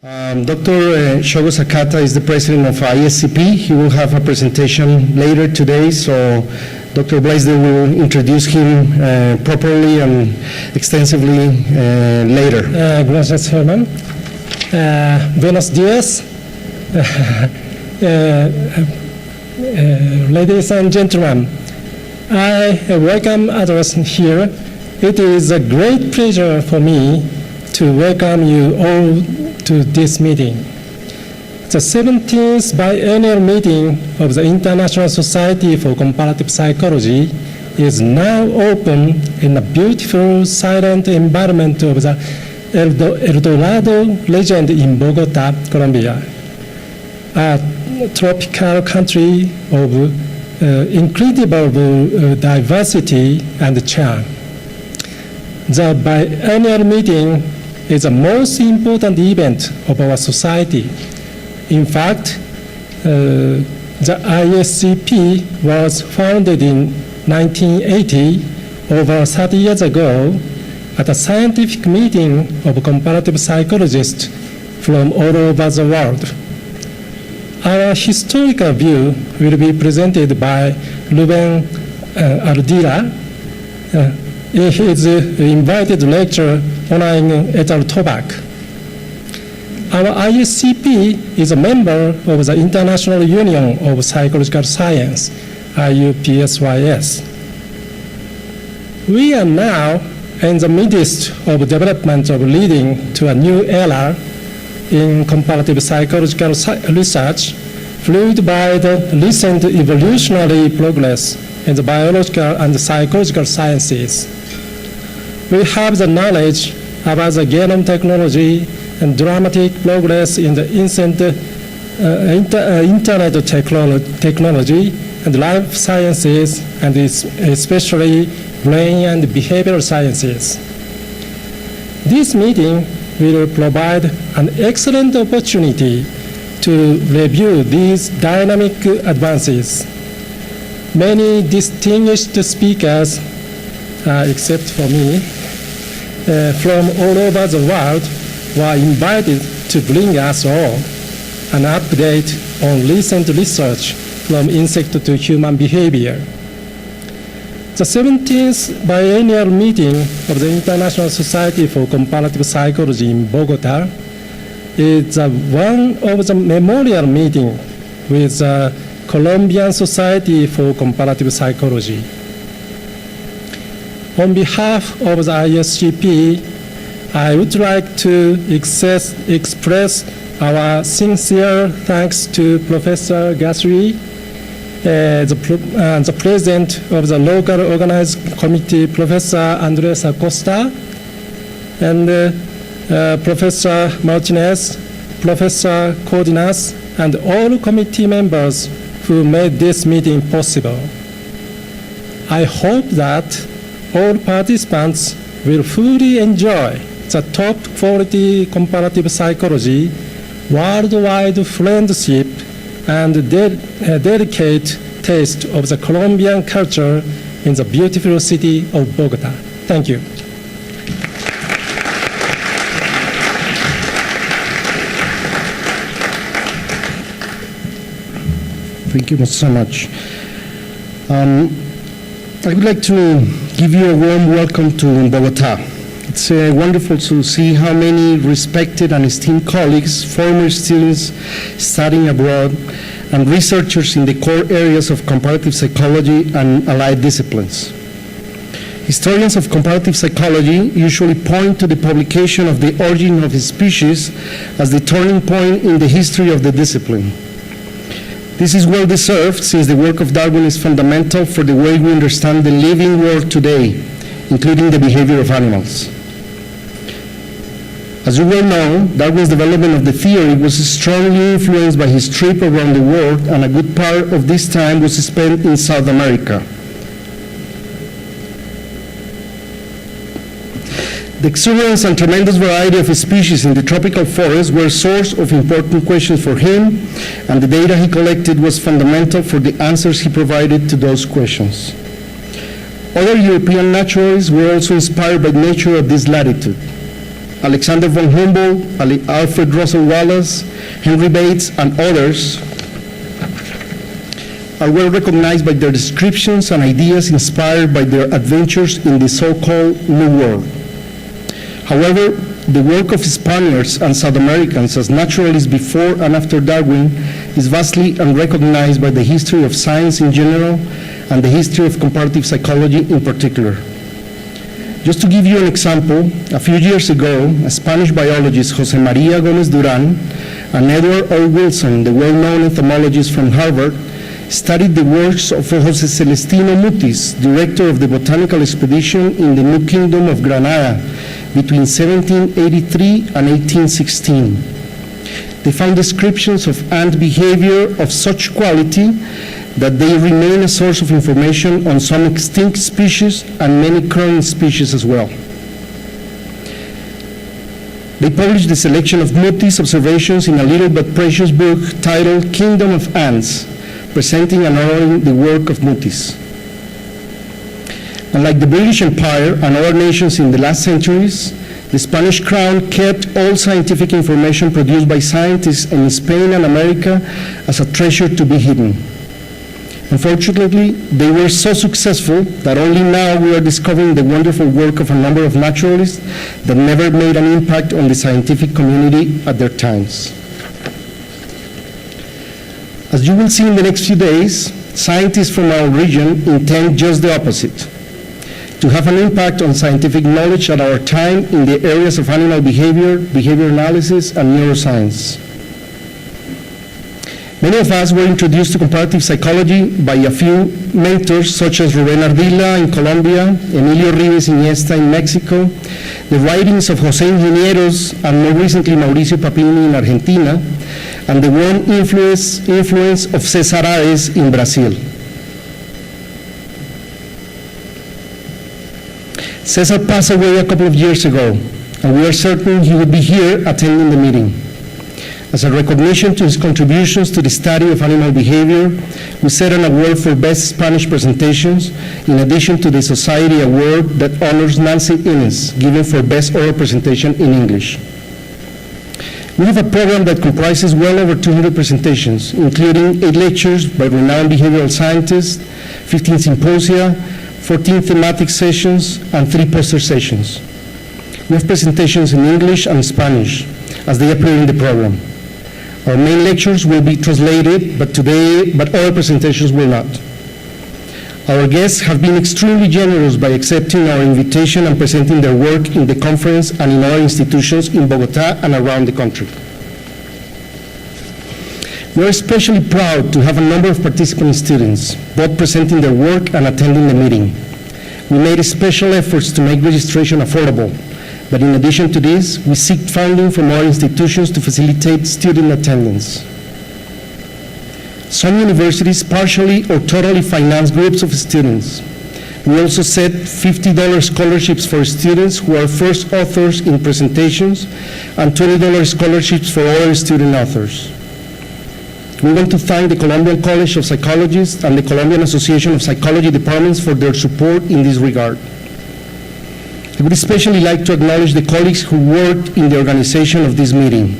Dr. Shogo Sakata is the president of ISCP. He will have a presentation later today, so Dr. Blaisdell will introduce him properly and extensively later. Gracias, Herman. Buenos días. Ladies and gentlemen, I welcome address here. It is a great pleasure for me to welcome you all to this meeting. The 17th biennial meeting of the International Society for Comparative Psychology is now open in a beautiful, silent environment of the El Dorado legend in Bogotá, Colombia, a tropical country of incredible diversity and charm. The biennial meeting is the most important event of our society. In fact, the ISCP was founded in 1980, over 30 years ago, at a scientific meeting of comparative psychologists from all over the world. Our historical view will be presented by Ruben Ardila in his invited lecture honoring Ethel Tobak. Our ISCP is a member of the International Union of Psychological Science, IUPSYS. We are now in the midst of development of leading to a new era in comparative psychological research, fueled by the recent evolutionary progress in the biological and psychological sciences. We have the knowledge about the genome technology and dramatic progress in the internet technology and life sciences, and especially brain and behavioral sciences. This meeting will provide an excellent opportunity to review these dynamic advances. Many distinguished speakers, except for me, from all over the world were invited to bring us all an update on recent research from insect to human behavior. The 17th biennial meeting of the International Society for Comparative Psychology in Bogotá is one of the memorial meetings with the Colombian Society for Comparative Psychology. On behalf of the ISCP, I would like to express our sincere thanks to Professor Gasri, the president of the local organized committee, Professor Andres Acosta, and Professor Martinez, Professor Codinas, and all committee members who made this meeting possible. I hope that all participants will fully enjoy the top quality comparative psychology, worldwide friendship, and delicate taste of the Colombian culture in the beautiful city of Bogotá. Thank you. Thank you so much. I would like to give you a warm welcome to Bogotá. It's wonderful to see how many respected and esteemed colleagues, former students studying abroad, and researchers in the core areas of comparative psychology and allied disciplines. Historians of comparative psychology usually point to the publication of The Origin of Species as the turning point in the history of the discipline. This is well deserved, since the work of Darwin is fundamental for the way we understand the living world today, including the behavior of animals. As you well know, Darwin's development of the theory was strongly influenced by his trip around the world, and a good part of this time was spent in South America. The exuberance and tremendous variety of species in the tropical forest were a source of important questions for him, and the data he collected was fundamental for the answers he provided to those questions. Other European naturalists were also inspired by nature at this latitude. Alexander von Humboldt, Alfred Russel Wallace, Henry Bates, and others are well recognized by their descriptions and ideas inspired by their adventures in the so-called New World. However, the work of Spaniards and South Americans as naturalists before and after Darwin is vastly unrecognized by the history of science in general and the history of comparative psychology in particular. Just to give you an example, a few years ago, a Spanish biologist, Jose Maria Gomez Duran, and Edward O. Wilson, the well-known entomologist from Harvard, studied the works of Jose Celestino Mutis, director of the botanical expedition in the New Kingdom of Granada between 1783 and 1816. They found descriptions of ant behavior of such quality that they remain a source of information on some extinct species and many current species as well. They published the selection of Mutis' observations in a little but precious book titled Kingdom of Ants, presenting and honoring the work of Mutis. Unlike the British Empire and other nations in the last centuries, the Spanish crown kept all scientific information produced by scientists in Spain and America as a treasure to be hidden. Unfortunately, they were so successful that only now we are discovering the wonderful work of a number of naturalists that never made an impact on the scientific community at their times. As you will see in the next few days, scientists from our region intend just the opposite, to have an impact on scientific knowledge at our time in the areas of animal behavior, behavior analysis, and neuroscience. Many of us were introduced to comparative psychology by a few mentors such as Rubén Ardila in Colombia, Emilio Ribes Iniesta in Mexico, the writings of José Ingenieros, and more recently Mauricio Papini in Argentina, and the warm influence of César Ares in Brazil. César passed away a couple of years ago, and we are certain he would be here attending the meeting. As a recognition to his contributions to the study of animal behavior, we set an award for Best Spanish Presentations, in addition to the Society Award that honors Nancy Innes, given for Best Oral Presentation in English. We have a program that comprises well over 200 presentations, including 8 lectures by renowned behavioral scientists, 15 symposia, 14 thematic sessions, and 3 poster sessions. We have presentations in English and Spanish, as they appear in the program. Our main lectures will be translated, but other presentations will not. Our guests have been extremely generous by accepting our invitation and presenting their work in the conference and in other institutions in Bogotá and around the country. We are especially proud to have a number of participant students, both presenting their work and attending the meeting. We made special efforts to make registration affordable, but in addition to this, we seek funding from our institutions to facilitate student attendance. Some universities partially or totally finance groups of students. We also set $50 scholarships for students who are first authors in presentations and $20 scholarships for other student authors. We want to thank the Colombian College of Psychologists and the Colombian Association of Psychology Departments for their support in this regard. I would especially like to acknowledge the colleagues who worked in the organization of this meeting.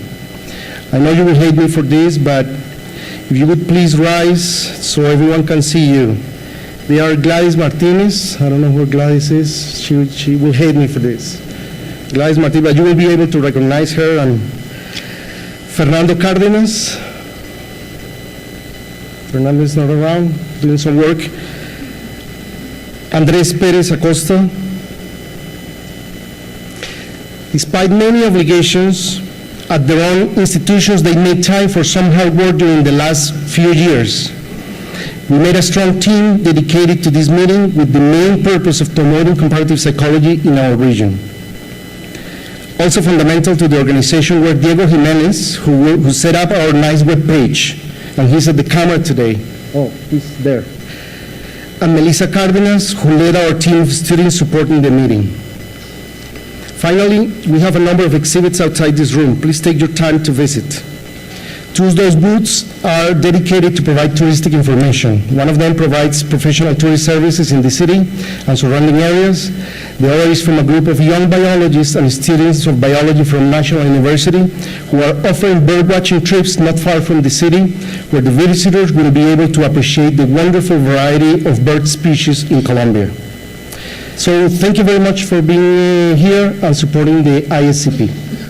I know you will hate me for this, but if you would please rise so everyone can see you. They are Gladys Martinez. I don't know where Gladys is. She will hate me for this. Gladys Martinez, but you will be able to recognize her. And Fernando Cárdenas. Fernando is not around, doing some work. Andrés Pérez Acosta. Despite many obligations at their own institutions, they made time for some hard work during the last few years. We made a strong team dedicated to this meeting with the main purpose of promoting comparative psychology in our region. Also fundamental to the organization were Diego Jimenez, who set up our nice web page, and he's at the camera today. Oh, he's there. And Melissa Cárdenas, who led our team of students supporting the meeting. Finally, we have a number of exhibits outside this room. Please take your time to visit. Two of those booths are dedicated to provide touristic information. One of them provides professional tourist services in the city and surrounding areas. The other is from a group of young biologists and students of biology from National University who are offering birdwatching trips not far from the city, where the visitors will be able to appreciate the wonderful variety of bird species in Colombia. So thank you very much for being here and supporting the ISCP.